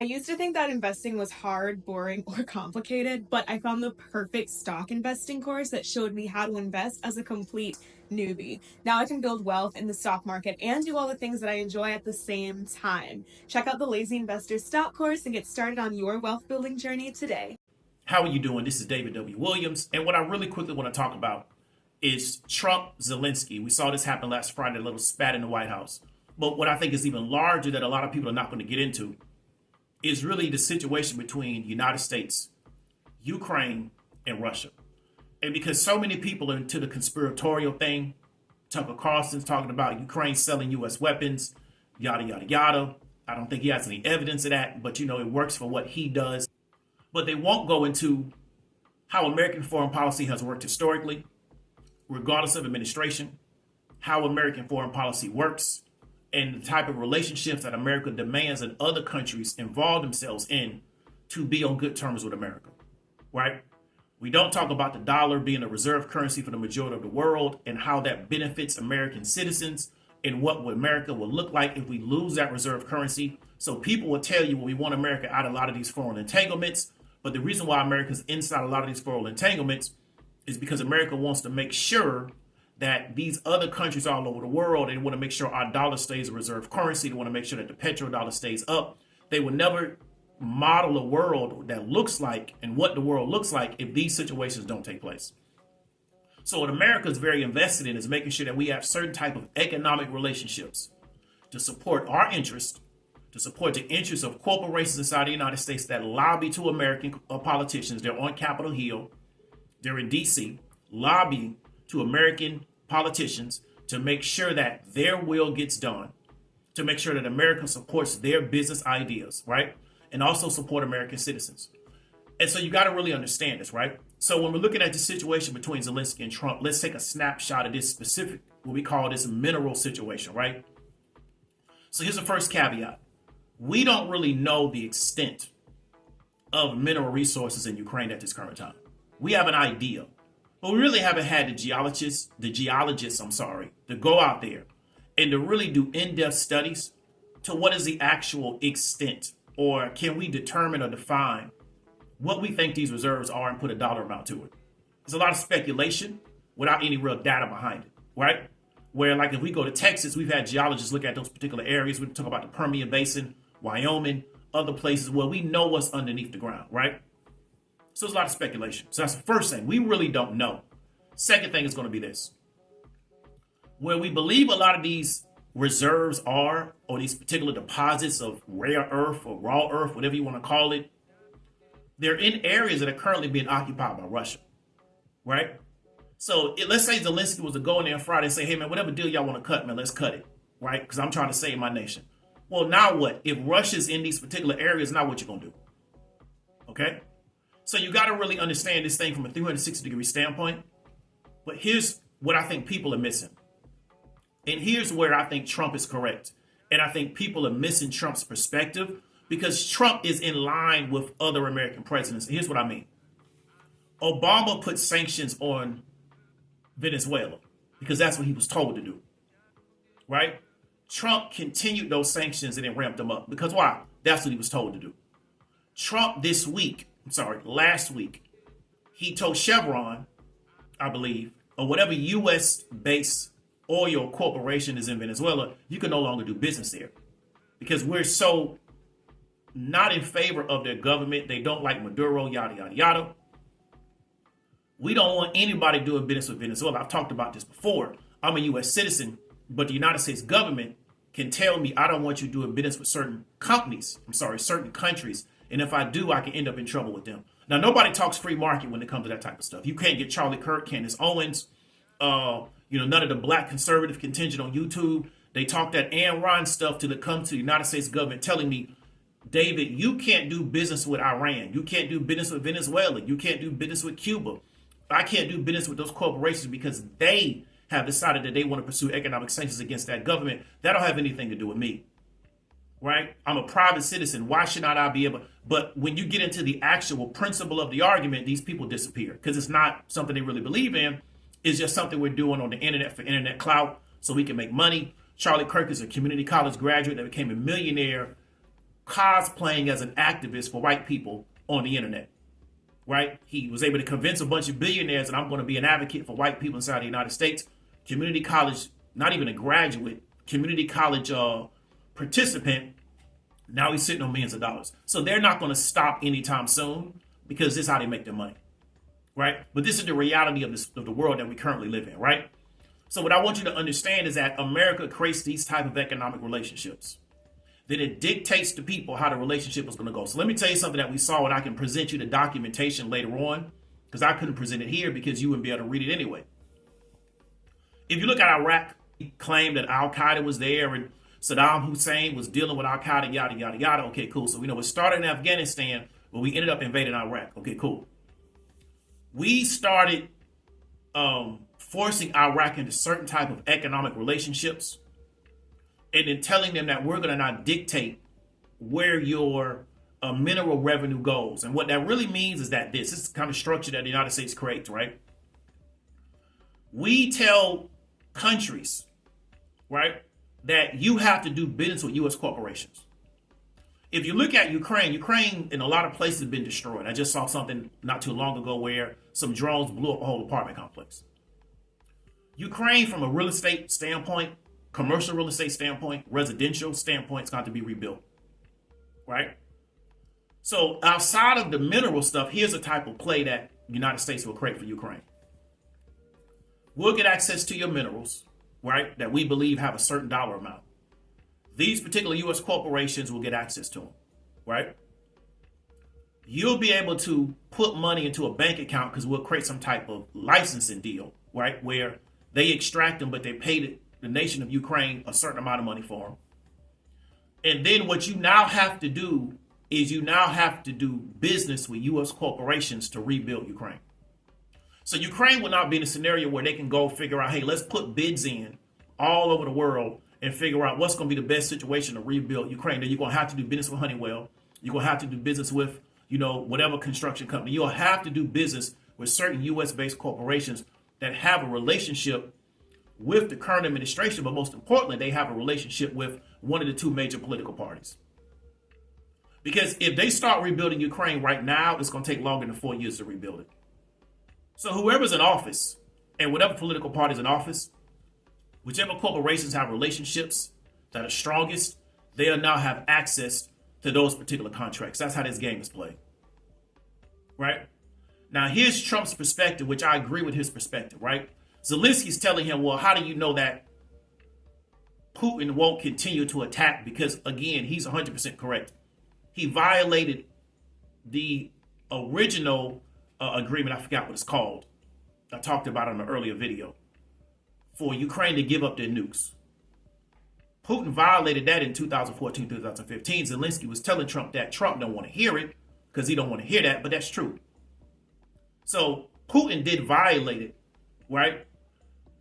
I used to think that investing was hard, boring, or complicated, but I found the perfect stock investing course that showed me how to invest as a complete newbie. Now I can build wealth in the stock market and do all the things that I enjoy at the same time. Check out the Lazy Investor Stock course and get started on your wealth building journey today. How are you doing? This is David W. Williams. And what I really quickly want to talk about is Trump Zelensky. We saw this happen last Friday, a little spat in the White House. But what I think is even larger that a lot of people are not going to get into is really the situation between the United States, Ukraine, and Russia. And because so many people are into the conspiratorial thing, Tucker Carlson's talking about Ukraine selling U.S. weapons, yada, yada, yada. I don't think he has any evidence of that, but it works for what he does. But they won't go into how American foreign policy has worked historically, regardless of administration, how American foreign policy works, and the type of relationships that America demands that other countries involve themselves in to be on good terms with America, right? We don't talk about the dollar being a reserve currency for the majority of the world and how that benefits American citizens and what America will look like if we lose that reserve currency. So people will tell you, well, we want America out of a lot of these foreign entanglements. But the reason why America's inside a lot of these foreign entanglements is because America wants to make sure that these other countries all over the world, they want to make sure our dollar stays a reserve currency. They want to make sure that the petrodollar stays up. They will never model a world that looks like and what the world looks like if these situations don't take place. So what America is very invested in is making sure that we have certain type of economic relationships to support our interest, to support the interests of corporations inside the United States that lobby to American politicians. They're on Capitol Hill. They're in D.C. lobbying to American politicians to make sure that their will gets done, to make sure that America supports their business ideas, right? And also support American citizens. And so you got to really understand this, right? So when we're looking at the situation between Zelensky and Trump, let's take a snapshot of this specific, what we call this mineral situation, right? So here's the first caveat. We don't really know the extent of mineral resources in Ukraine at this current time. We have an idea, but we really haven't had the geologists, to go out there and to really do in-depth studies to what is the actual extent, or can we determine or define what we think these reserves are and put a dollar amount to it. There's a lot of speculation without any real data behind it, right? Where like if we go to Texas, we've had geologists look at those particular areas. We talk about the Permian Basin, Wyoming, other places where we know what's underneath the ground, right? So there's a lot of speculation. So that's the first thing. We really don't know. Second thing is going to be this. Where we believe a lot of these reserves are, or these particular deposits of rare earth or raw earth, whatever you want to call it, they're in areas that are currently being occupied by Russia, right? So let's say Zelensky was to go in there on Friday and say, hey, man, whatever deal y'all want to cut, man, let's cut it, right? Because I'm trying to save my nation. Well, now what? If Russia's in these particular areas, now what you going to do? Okay? So you got to really understand this thing from a 360-degree standpoint. But here's what I think people are missing. And here's where I think Trump is correct. And I think people are missing Trump's perspective because Trump is in line with other American presidents. And here's what I mean. Obama put sanctions on Venezuela because that's what he was told to do, right? Trump continued those sanctions and then ramped them up because why? That's what he was told to do. Trump last week, he told Chevron, I believe, or whatever U.S.-based oil corporation is in Venezuela, you can no longer do business there because we're so not in favor of their government. They don't like Maduro, yada, yada, yada. We don't want anybody doing business with Venezuela. I've talked about this before. I'm a U.S. citizen, but the United States government can tell me I don't want you doing business with certain countries. And if I do, I can end up in trouble with them. Now, nobody talks free market when it comes to that type of stuff. You can't get Charlie Kirk, Candace Owens, none of the black conservative contingent on YouTube. They talk that Ayn Rand stuff till it comes to the United States government telling me, David, you can't do business with Iran. You can't do business with Venezuela. You can't do business with Cuba. I can't do business with those corporations because they have decided that they want to pursue economic sanctions against that government. That don't have anything to do with me, right? I'm a private citizen. Why should not I be able? But when you get into the actual principle of the argument, these people disappear because it's not something they really believe in. It's just something we're doing on the internet for internet clout so we can make money. Charlie Kirk is a community college graduate that became a millionaire cosplaying as an activist for white people on the internet, right? He was able to convince a bunch of billionaires that I'm going to be an advocate for white people inside the United States. Community college, not even a graduate, community college participant. Now he's sitting on millions of dollars. So they're not going to stop anytime soon because this is how they make their money, right? But this is the reality of the world that we currently live in, right? So what I want you to understand is that America creates these type of economic relationships. Then it dictates to people how the relationship is going to go. So let me tell you something that we saw, and I can present you the documentation later on, because I couldn't present it here because you wouldn't be able to read it anyway. If you look at Iraq, he claimed that Al-Qaeda was there and Saddam Hussein was dealing with Al-Qaeda, yada, yada, yada. Okay, cool. So we know it started in Afghanistan, but we ended up invading Iraq. Okay, cool. We started forcing Iraq into certain type of economic relationships and then telling them that we're going to not dictate where your mineral revenue goes. And what that really means is that this is the kind of structure that the United States creates, right? We tell countries, right, that you have to do business with U.S. corporations. If you look at Ukraine in a lot of places have been destroyed. I just saw something not too long ago where some drones blew up a whole apartment complex. Ukraine, from a real estate standpoint, commercial real estate standpoint, residential standpoint, it's got to be rebuilt, right? So outside of the mineral stuff, here's a type of play that the United States will create for Ukraine. We'll get access to your minerals, right, that we believe have a certain dollar amount. These particular U.S. corporations will get access to them, right? You'll be able to put money into a bank account because we'll create some type of licensing deal, right, where they extract them, but they pay the nation of Ukraine a certain amount of money for them. And then what you now have to do is you now have to do business with U.S. corporations to rebuild Ukraine. So Ukraine will not be in a scenario where they can go figure out, hey, let's put bids in all over the world and figure out what's going to be the best situation to rebuild Ukraine. Then you're going to have to do business with Honeywell. You're going to have to do business with, whatever construction company. You'll have to do business with certain U.S.-based corporations that have a relationship with the current administration, but most importantly, they have a relationship with one of the two major political parties. Because if they start rebuilding Ukraine right now, it's going to take longer than 4 years to rebuild it. So whoever's in office and whatever political party is in office, whichever corporations have relationships that are strongest, they'll now have access to those particular contracts. That's how this game is played, right? Now, here's Trump's perspective, which I agree with his perspective, right? Zelensky's telling him, well, how do you know that Putin won't continue to attack? Because, again, he's 100% correct. He violated the original agreement. I forgot what it's called. I talked about it in an earlier video. For Ukraine to give up their nukes. Putin violated that in 2014, 2015. Zelensky was telling Trump that. Trump don't want to hear it because he don't want to hear that, but that's true. So Putin did violate it, right?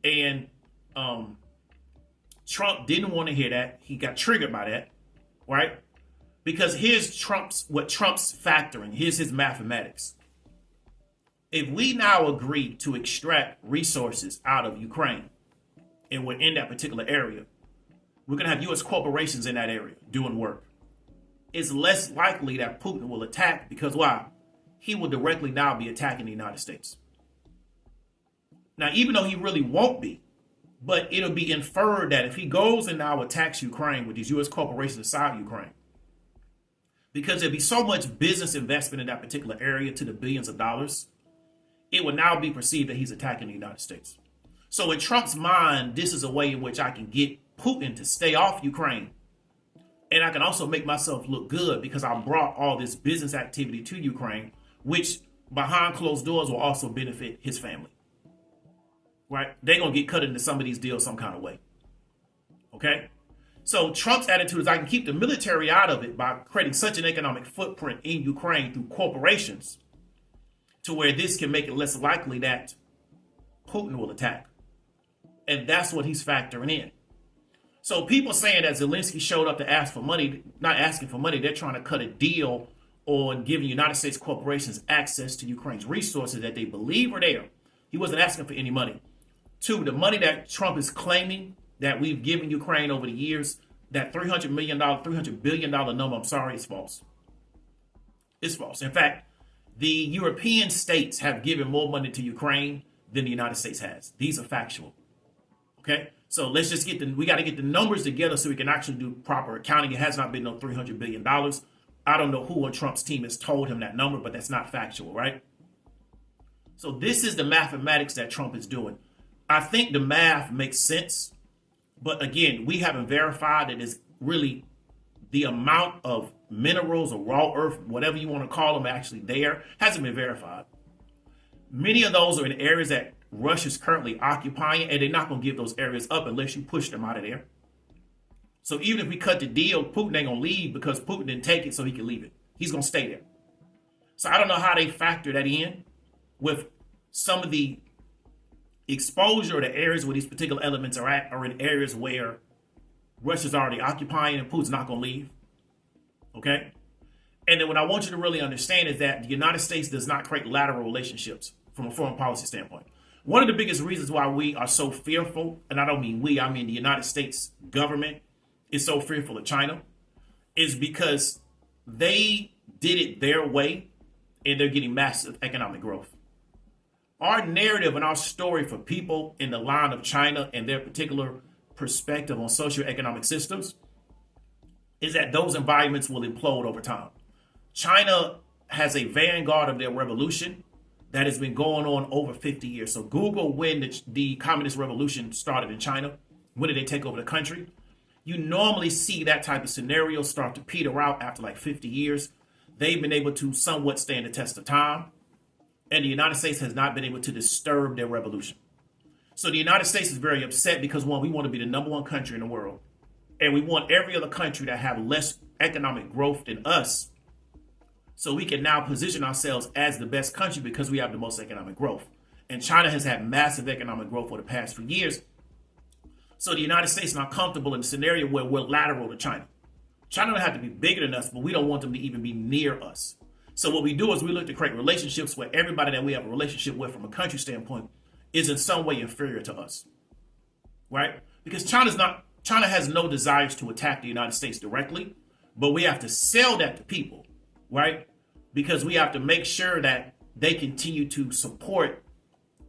And Trump didn't want to hear that. He got triggered by that, right? Because here's Trump's factoring. Here's his mathematics. If we now agree to extract resources out of Ukraine, and we're in that particular area, we're going to have U.S. corporations in that area doing work. It's less likely that Putin will attack because why? He will directly now be attacking the United States. Now, even though he really won't be, but it'll be inferred that if he goes and now attacks Ukraine with these U.S. corporations inside Ukraine, because there'll be so much business investment in that particular area to the billions of dollars, it will now be perceived that he's attacking the United States. So in Trump's mind, this is a way in which I can get Putin to stay off Ukraine. And I can also make myself look good because I brought all this business activity to Ukraine, which behind closed doors will also benefit his family. Right? They're going to get cut into some of these deals some kind of way. Okay? So Trump's attitude is I can keep the military out of it by creating such an economic footprint in Ukraine through corporations to where this can make it less likely that Putin will attack. And that's what he's factoring in. So people saying that Zelensky showed up to ask for money, not asking for money, they're trying to cut a deal on giving United States corporations access to Ukraine's resources that they believe are there. He wasn't asking for any money. Two, the money that Trump is claiming that we've given Ukraine over the years, that $300 million, $300 billion number, I'm sorry, is false. It's false. In fact, the European states have given more money to Ukraine than the United States has. These are factual. Okay? So let's just we got to get the numbers together so we can actually do proper accounting. It has not been no $300 billion. I don't know who on Trump's team has told him that number, but that's not factual, right? So this is the mathematics that Trump is doing. I think the math makes sense, but again, we haven't verified that it's really the amount of minerals or raw earth, whatever you want to call them, actually there, hasn't been verified. Many of those are in areas that Russia's currently occupying, and they're not going to give those areas up unless you push them out of there. So even if we cut the deal, Putin ain't going to leave because Putin didn't take it so he can leave it. He's going to stay there. So I don't know how they factor that in with some of the exposure of the areas where these particular elements are at are in areas where Russia's already occupying and Putin's not going to leave. Okay? And then what I want you to really understand is that the United States does not create lateral relationships from a foreign policy standpoint. One of the biggest reasons why we are so fearful, and I don't mean we, I mean the United States government is so fearful of China, is because they did it their way and they're getting massive economic growth. Our narrative and our story for people in the line of China and their particular perspective on socioeconomic systems is that those environments will implode over time. China has a vanguard of their revolution that has been going on over 50 years. So Google when the communist revolution started in China. When did they take over the country? You normally see that type of scenario start to peter out after like 50 years. They've been able to somewhat stand the test of time. And the United States has not been able to disturb their revolution. So the United States is very upset because, one, we want to be the number one country in the world. And we want every other country to have less economic growth than us. So we can now position ourselves as the best country because we have the most economic growth. And China has had massive economic growth for the past few years. So the United States is not comfortable in a scenario where we're lateral to China. China don't have to be bigger than us, but we don't want them to even be near us. So what we do is we look to create relationships where everybody that we have a relationship with from a country standpoint is in some way inferior to us, right? Because China has no desires to attack the United States directly, but we have to sell that to people, right? Because we have to make sure that they continue to support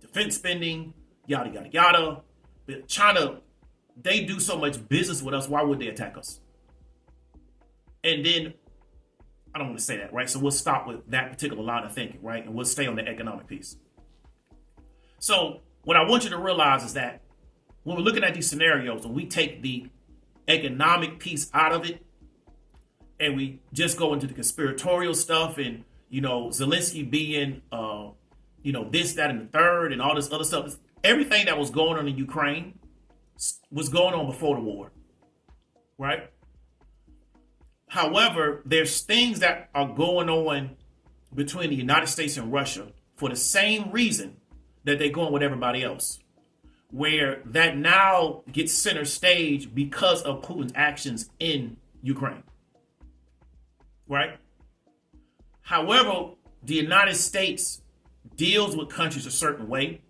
defense spending, yada, yada, yada. But China, they do so much business with us. Why would they attack us? And then, I don't want to say that, right? So we'll stop with that particular line of thinking, right? And we'll stay on the economic piece. So what I want you to realize is that when we're looking at these scenarios and we take the economic piece out of it and we just go into the conspiratorial stuff and, Zelensky being, this, that, and the third and all this other stuff, everything that was going on in Ukraine was going on before the war, right? However, there's things that are going on between the United States and Russia for the same reason that they're going with everybody else, where that now gets center stage because of Putin's actions in Ukraine, right? However, the United States deals with countries a certain way.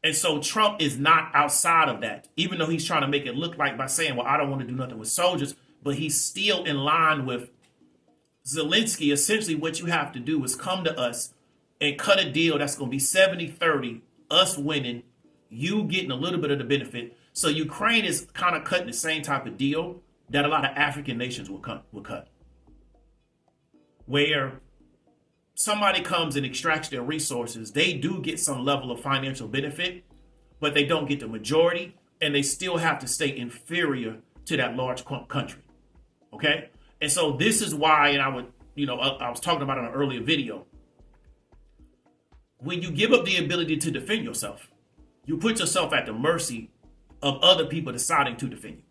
And so Trump is not outside of that, even though he's trying to make it look like by saying, well, I don't want to do nothing with soldiers. But he's still in line with Zelensky. Essentially, what you have to do is come to us and cut a deal that's going to be 70-30, us winning, you getting a little bit of the benefit. So Ukraine is kind of cutting the same type of deal that a lot of African nations will cut. Where somebody comes and extracts their resources, they do get some level of financial benefit, but they don't get the majority, and they still have to stay inferior to that large country. Okay? And so this is why, and I was talking about in an earlier video, when you give up the ability to defend yourself, you put yourself at the mercy of other people deciding to defend you.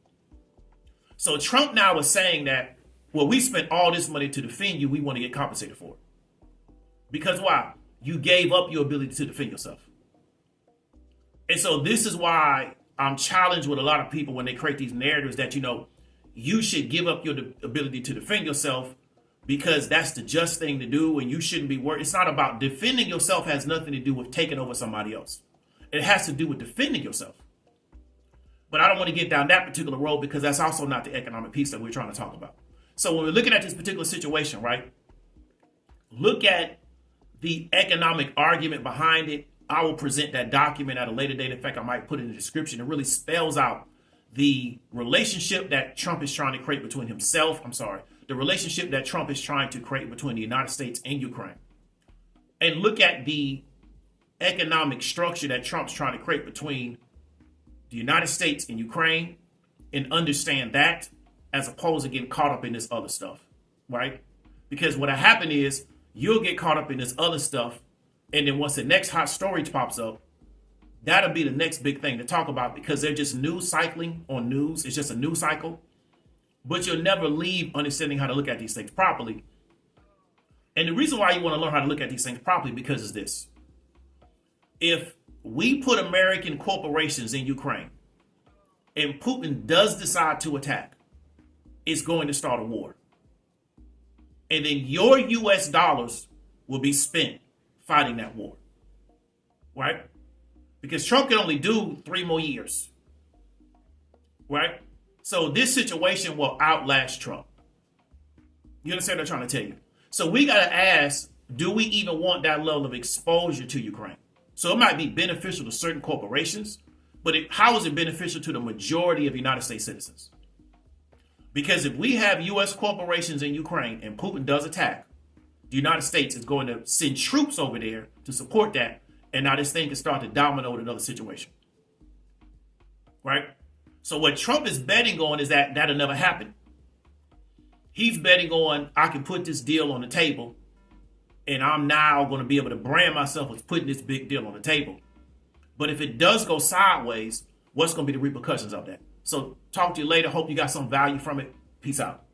So Trump now is saying that, well, we spent all this money to defend you, we want to get compensated for it. Because why? You gave up your ability to defend yourself. And so this is why I'm challenged with a lot of people when they create these narratives that, you should give up your ability to defend yourself because that's the just thing to do and you shouldn't be worried. It's not about defending yourself, has nothing to do with taking over somebody else. It has to do with defending yourself. But I don't want to get down that particular road because that's also not the economic piece that we're trying to talk about. So when we're looking at this particular situation, right, look at the economic argument behind it. I will present that document at a later date. In fact, I might put it in the description. It really spells out the relationship that Trump is trying to create between the relationship that Trump is trying to create between the United States and Ukraine. And look at the economic structure that Trump's trying to create between the United States and Ukraine, and understand that as opposed to getting caught up in this other stuff, right? Because what'll happen is you'll get caught up in this other stuff, and then once the next hot story pops up, that'll be the next big thing to talk about, because they're just news cycling on news. It's just a news cycle. But you'll never leave understanding how to look at these things properly. And the reason why you want to learn how to look at these things properly because is this. If we put American corporations in Ukraine and Putin does decide to attack, it's going to start a war. And then your US dollars will be spent fighting that war. Right? Because Trump can only do 3 more years. Right? So this situation will outlast Trump. You understand what I'm trying to tell you? So we got to ask, do we even want that level of exposure to Ukraine? So it might be beneficial to certain corporations, but how is it beneficial to the majority of United States citizens? Because if we have U.S. corporations in Ukraine and Putin does attack, the United States is going to send troops over there to support that. And now this thing can start to domino in another situation. Right? So what Trump is betting on is that that'll never happen. He's betting on, I can put this deal on the table, and I'm now going to be able to brand myself as putting this big deal on the table. But if it does go sideways, what's going to be the repercussions of that? So talk to you later. Hope you got some value from it. Peace out.